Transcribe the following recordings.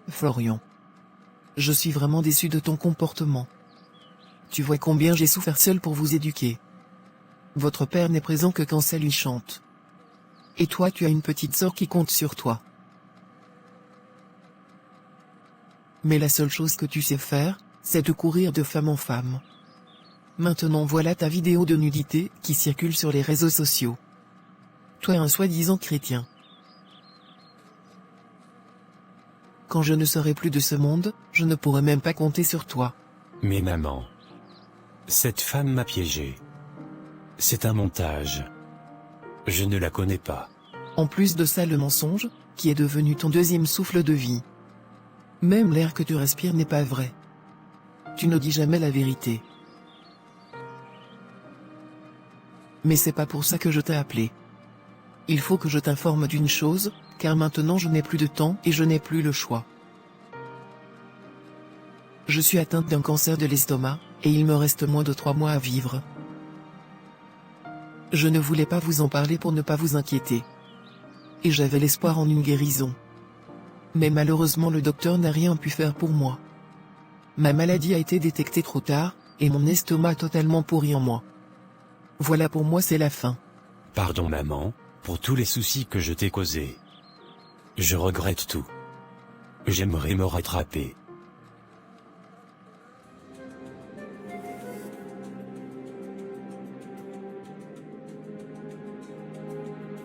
Florian. Je suis vraiment déçu de ton comportement. Tu vois combien j'ai souffert seul pour vous éduquer. Votre père n'est présent que quand ça lui chante. Et toi tu as une petite sœur qui compte sur toi. Mais la seule chose que tu sais faire, c'est de courir de femme en femme. Maintenant voilà ta vidéo de nudité qui circule sur les réseaux sociaux. Toi un soi-disant chrétien. Quand je ne serai plus de ce monde, je ne pourrai même pas compter sur toi. Mais maman, cette femme m'a piégé. C'est un montage. Je ne la connais pas. En plus de ça le mensonge, qui est devenu ton deuxième souffle de vie. Même l'air que tu respires n'est pas vrai. Tu ne dis jamais la vérité. Mais c'est pas pour ça que je t'ai appelé. Il faut que je t'informe d'une chose, car maintenant je n'ai plus de temps et je n'ai plus le choix. Je suis atteinte d'un cancer de l'estomac, et il me reste moins de 3 mois à vivre. Je ne voulais pas vous en parler pour ne pas vous inquiéter. Et j'avais l'espoir en une guérison. Mais malheureusement le docteur n'a rien pu faire pour moi. Ma maladie a été détectée trop tard, et mon estomac totalement pourri en moi. Voilà pour moi c'est la fin. Pardon maman, pour tous les soucis que je t'ai causés. Je regrette tout. J'aimerais me rattraper.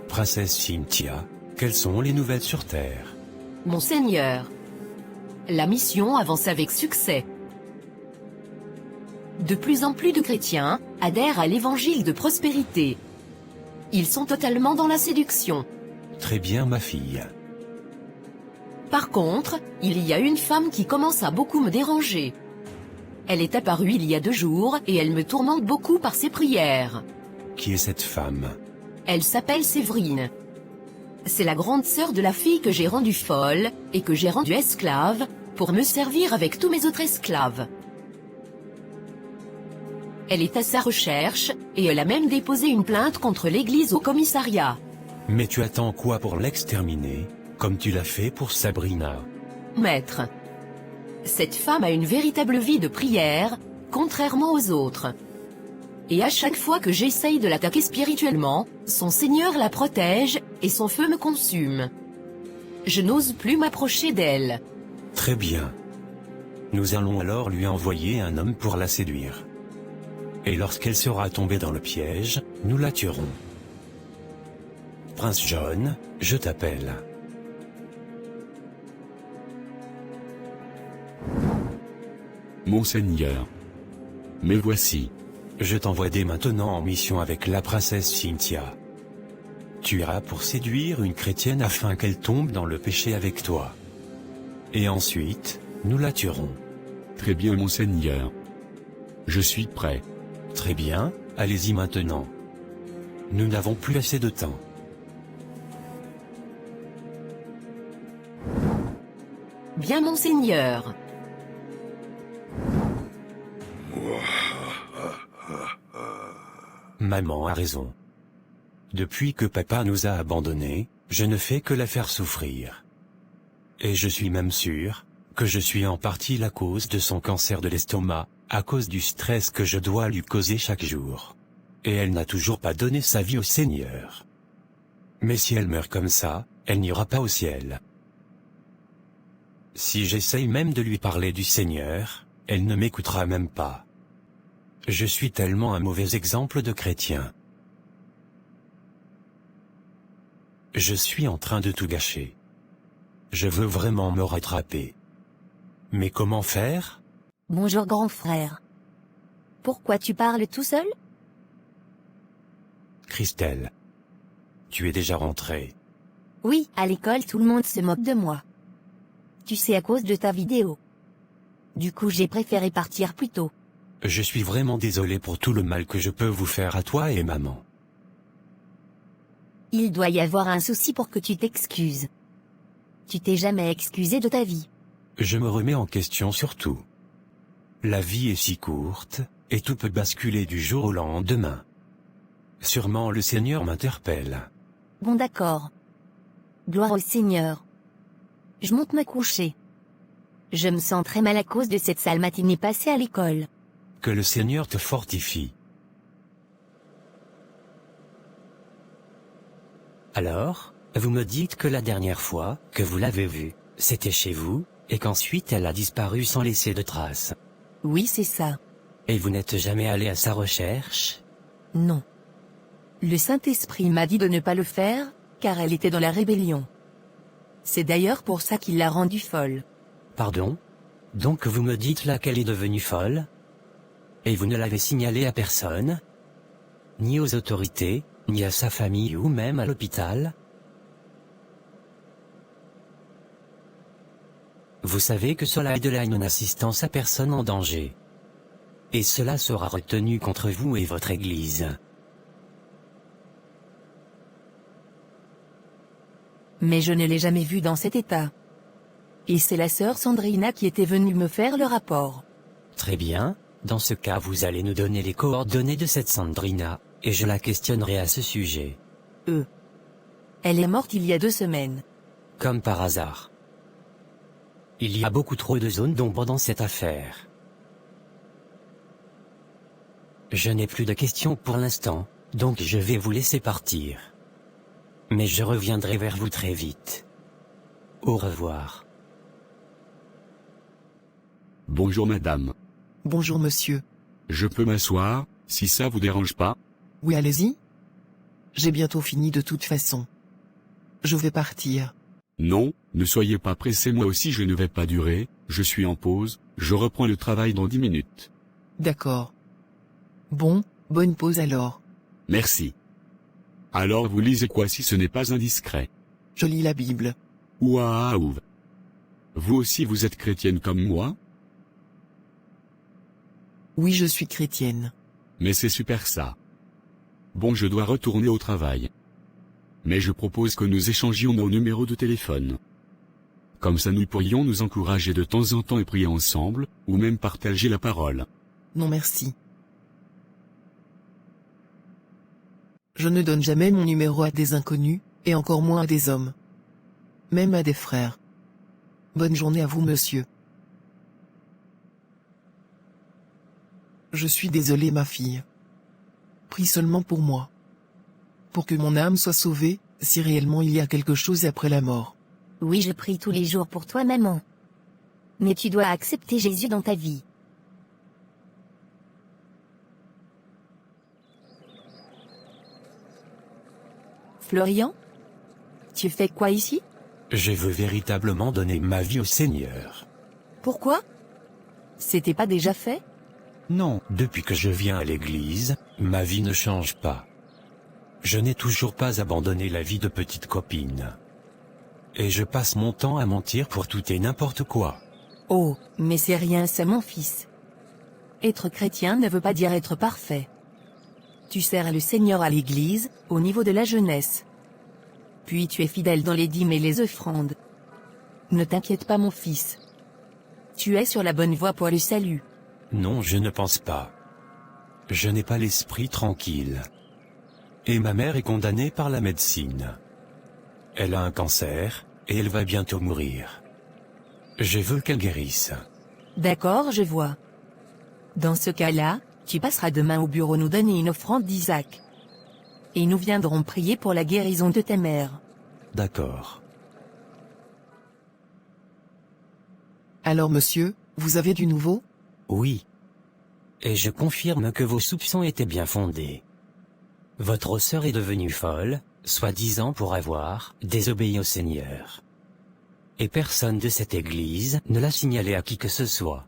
Princesse Cynthia, quelles sont les nouvelles sur Terre? Monseigneur. La mission avance avec succès. De plus en plus de chrétiens adhèrent à l'évangile de prospérité. Ils sont totalement dans la séduction. Très bien ma fille. Par contre, il y a une femme qui commence à beaucoup me déranger. Elle est apparue il y a 2 jours et elle me tourmente beaucoup par ses prières. Qui est cette femme? Elle s'appelle Séverine. C'est la grande sœur de la fille que j'ai rendue folle, et que j'ai rendue esclave, pour me servir avec tous mes autres esclaves. Elle est à sa recherche, et elle a même déposé une plainte contre l'église au commissariat. Mais tu attends quoi pour l'exterminer, comme tu l'as fait pour Sabrina? Maître. Cette femme a une véritable vie de prière, contrairement aux autres. Et à chaque fois que j'essaye de l'attaquer spirituellement, son Seigneur la protège, et son feu me consume. Je n'ose plus m'approcher d'elle. Très bien. Nous allons alors lui envoyer un homme pour la séduire. Et lorsqu'elle sera tombée dans le piège, nous la tuerons. Prince John, je t'appelle. Monseigneur. Me voici. Je t'envoie dès maintenant en mission avec la princesse Cynthia. Tu iras pour séduire une chrétienne afin qu'elle tombe dans le péché avec toi. Et ensuite, nous la tuerons. Très bien monseigneur. Je suis prêt. Très bien, allez-y maintenant. Nous n'avons plus assez de temps. Bien monseigneur. Maman a raison. Depuis que papa nous a abandonnés, je ne fais que la faire souffrir. Et je suis même sûr que je suis en partie la cause de son cancer de l'estomac, à cause du stress que je dois lui causer chaque jour. Et elle n'a toujours pas donné sa vie au Seigneur. Mais si elle meurt comme ça, elle n'ira pas au ciel. Si j'essaye même de lui parler du Seigneur, elle ne m'écoutera même pas. Je suis tellement un mauvais exemple de chrétien. Je suis en train de tout gâcher. Je veux vraiment me rattraper. Mais comment faire? Bonjour grand frère. Pourquoi tu parles tout seul? Christelle. Tu es déjà rentrée. Oui, à l'école tout le monde se moque de moi. Tu sais à cause de ta vidéo. Du coup j'ai préféré partir plus tôt. Je suis vraiment désolé pour tout le mal que je peux vous faire à toi et maman. Il doit y avoir un souci pour que tu t'excuses. Tu t'es jamais excusé de ta vie. Je me remets en question sur tout. La vie est si courte, et tout peut basculer du jour au lendemain. Sûrement le Seigneur m'interpelle. Bon d'accord. Gloire au Seigneur. Je monte me coucher. Je me sens très mal à cause de cette sale matinée passée à l'école. Que le Seigneur te fortifie. Alors, vous me dites que la dernière fois que vous l'avez vue, c'était chez vous, et qu'ensuite elle a disparu sans laisser de traces. Oui, c'est ça. Et vous n'êtes jamais allé à sa recherche? Non. Le Saint-Esprit m'a dit de ne pas le faire, car elle était dans la rébellion. C'est d'ailleurs pour ça qu'il l'a rendue folle. Pardon? Donc vous me dites là qu'elle est devenue folle? Et vous ne l'avez signalé à personne? Ni aux autorités, ni à sa famille ou même à l'hôpital? Vous savez que cela est de la non-assistance à personne en danger. Et cela sera retenu contre vous et votre Église. Mais je ne l'ai jamais vue dans cet état. Et c'est la sœur Sandrina qui était venue me faire le rapport. Très bien, dans ce cas vous allez nous donner les coordonnées de cette Sandrina, et je la questionnerai à ce sujet. Elle est morte il y a 2 semaines. Comme par hasard. Il y a beaucoup trop de zones d'ombre dans cette affaire. Je n'ai plus de questions pour l'instant, donc je vais vous laisser partir. Mais je reviendrai vers vous très vite. Au revoir. Bonjour madame. Bonjour monsieur. Je peux m'asseoir, si ça vous dérange pas? Oui, allez-y. J'ai bientôt fini de toute façon. Je vais partir. Non, ne soyez pas pressé, moi aussi je ne vais pas durer, je suis en pause, je reprends le travail dans 10 minutes. D'accord. Bon, bonne pause alors. Merci. Alors vous lisez quoi si ce n'est pas indiscret? Je lis la Bible. Waouh! Vous aussi vous êtes chrétienne comme moi? Oui, je suis chrétienne. Mais c'est super ça. Bon, je dois retourner au travail. Mais je propose que nous échangions nos numéros de téléphone. Comme ça nous pourrions nous encourager de temps en temps et prier ensemble, ou même partager la parole. Non merci. Je ne donne jamais mon numéro à des inconnus, et encore moins à des hommes. Même à des frères. Bonne journée à vous monsieur. Je suis désolé ma fille. Prie seulement pour moi. Pour que mon âme soit sauvée, si réellement il y a quelque chose après la mort. Oui, je prie tous les jours pour toi, maman. Mais tu dois accepter Jésus dans ta vie. Florian? Tu fais quoi ici? Je veux véritablement donner ma vie au Seigneur. Pourquoi? C'était pas déjà fait? Non, depuis que je viens à l'église, ma vie ne change pas. Je n'ai toujours pas abandonné la vie de petite copine. Et je passe mon temps à mentir pour tout et n'importe quoi. Oh, mais c'est rien, c'est mon fils. Être chrétien ne veut pas dire être parfait. Tu sers le Seigneur à l'église, au niveau de la jeunesse. Puis tu es fidèle dans les dîmes et les offrandes. Ne t'inquiète pas mon fils. Tu es sur la bonne voie pour le salut. Non, je ne pense pas. Je n'ai pas l'esprit tranquille. Et ma mère est condamnée par la médecine. Elle a un cancer, et elle va bientôt mourir. Je veux qu'elle guérisse. D'accord, je vois. Dans ce cas-là, tu passeras demain au bureau nous donner une offrande d'Isaac. Et nous viendrons prier pour la guérison de ta mère. D'accord. Alors monsieur, vous avez du nouveau? Oui. Et je confirme que vos soupçons étaient bien fondés. Votre sœur est devenue folle, soi-disant pour avoir désobéi au Seigneur. Et personne de cette église ne l'a signalé à qui que ce soit.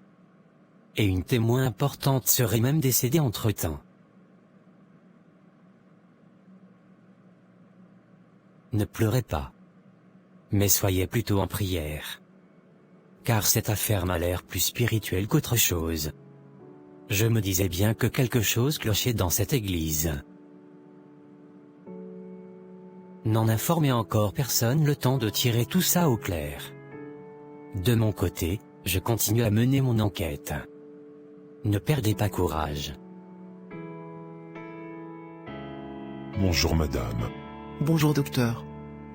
Et une témoin importante serait même décédée entre-temps. Ne pleurez pas. Mais soyez plutôt en prière. Car cette affaire m'a l'air plus spirituelle qu'autre chose. Je me disais bien que quelque chose clochait dans cette église. N'en informez encore personne le temps de tirer tout ça au clair. De mon côté, je continue à mener mon enquête. Ne perdez pas courage. Bonjour madame. Bonjour docteur.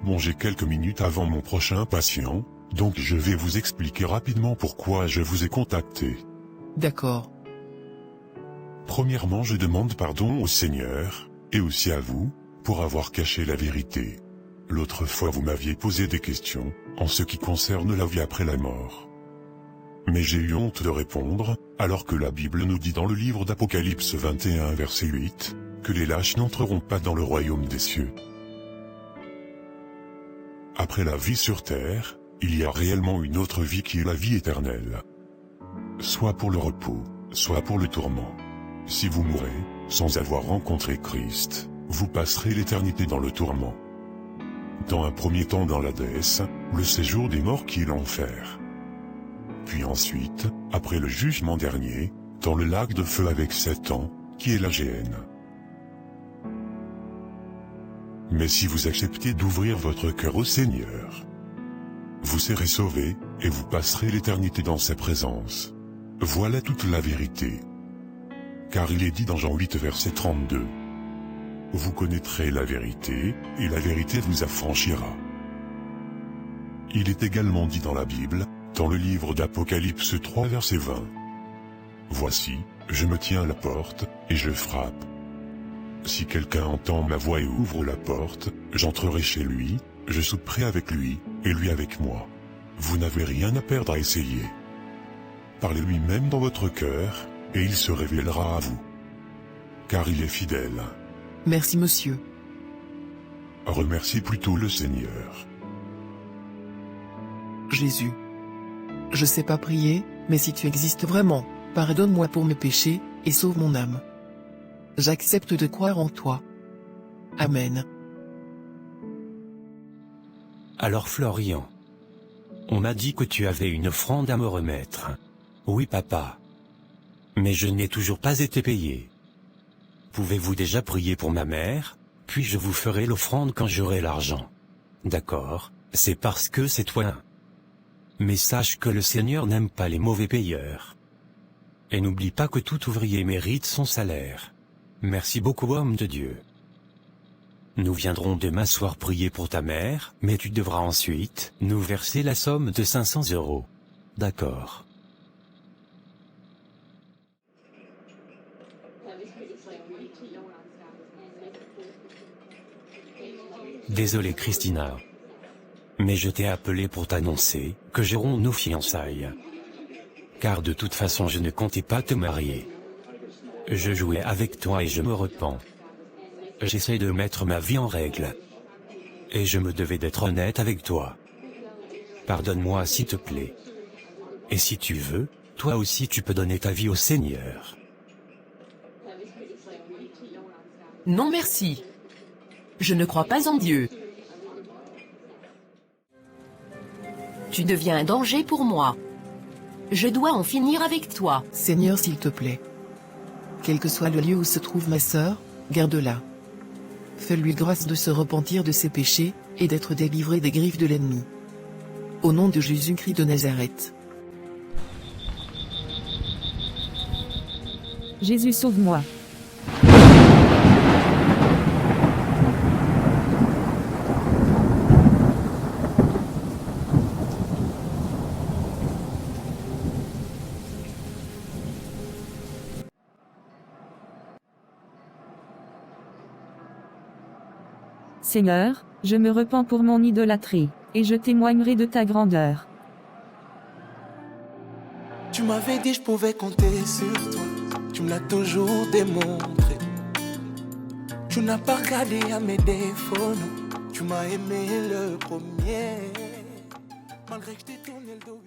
Bon, j'ai quelques minutes avant mon prochain patient, Donc je vais vous expliquer rapidement pourquoi je vous ai contacté. D'accord. Premièrement, je demande pardon au Seigneur, et aussi à vous, pour avoir caché la vérité. L'autre fois vous m'aviez posé des questions, en ce qui concerne la vie après la mort. Mais j'ai eu honte de répondre, alors que la Bible nous dit dans le livre d'Apocalypse 21 verset 8, que les lâches n'entreront pas dans le royaume des cieux. Après la vie sur terre, il y a réellement une autre vie qui est la vie éternelle. Soit pour le repos, soit pour le tourment. Si vous mourrez, sans avoir rencontré Christ, vous passerez l'éternité dans le tourment. Dans un premier temps dans l'Hadès, le séjour des morts qui est l'enfer. Puis ensuite, après le jugement dernier, dans le lac de feu avec Satan, qui est la géhenne. Mais si vous acceptez d'ouvrir votre cœur au Seigneur, vous serez sauvés, et vous passerez l'éternité dans sa présence. Voilà toute la vérité. Car il est dit dans Jean 8 verset 32. Vous connaîtrez la vérité, et la vérité vous affranchira. Il est également dit dans la Bible, dans le livre d'Apocalypse 3 verset 20. Voici, je me tiens à la porte, et je frappe. Si quelqu'un entend ma voix et ouvre la porte, j'entrerai chez lui, je souperai avec lui, et lui avec moi. Vous n'avez rien à perdre à essayer. Parlez lui-même dans votre cœur, et il se révélera à vous. Car il est fidèle. Merci monsieur. Remercie plutôt le Seigneur. Jésus. Je sais pas prier, mais si tu existes vraiment, pardonne-moi pour mes péchés, et sauve mon âme. J'accepte de croire en toi. Amen. Alors Florian, on m'a dit que tu avais une offrande à me remettre. Oui papa. Mais je n'ai toujours pas été payé. Pouvez-vous déjà prier pour ma mère, puis je vous ferai l'offrande quand j'aurai l'argent. D'accord, c'est parce que c'est toi. Mais sache que le Seigneur n'aime pas les mauvais payeurs. Et n'oublie pas que tout ouvrier mérite son salaire. Merci beaucoup homme de Dieu. Nous viendrons demain soir prier pour ta mère, mais tu devras ensuite nous verser la somme de 500 €. D'accord. Désolé Christina. Mais je t'ai appelé pour t'annoncer que j'ai rompu nos fiançailles. Car de toute façon je ne comptais pas te marier. Je jouais avec toi et je me repens. J'essaie de mettre ma vie en règle. Et je me devais d'être honnête avec toi. Pardonne-moi s'il te plaît. Et si tu veux, toi aussi tu peux donner ta vie au Seigneur. Non merci. Je ne crois pas en Dieu. Tu deviens un danger pour moi. Je dois en finir avec toi. Seigneur s'il te plaît. Quel que soit le lieu où se trouve ma sœur, garde-la. Fais-lui grâce de se repentir de ses péchés, et d'être délivré des griffes de l'ennemi. Au nom de Jésus-Christ de Nazareth. Jésus sauve-moi. Seigneur, je me repens pour mon idolâtrie, et je témoignerai de ta grandeur. Tu m'avais dit je pouvais compter sur toi, tu me l'as toujours démontré. Tu n'as pas regardé à mes défauts, non. Tu m'as aimé le premier, malgré que je t'ai tourné le dos.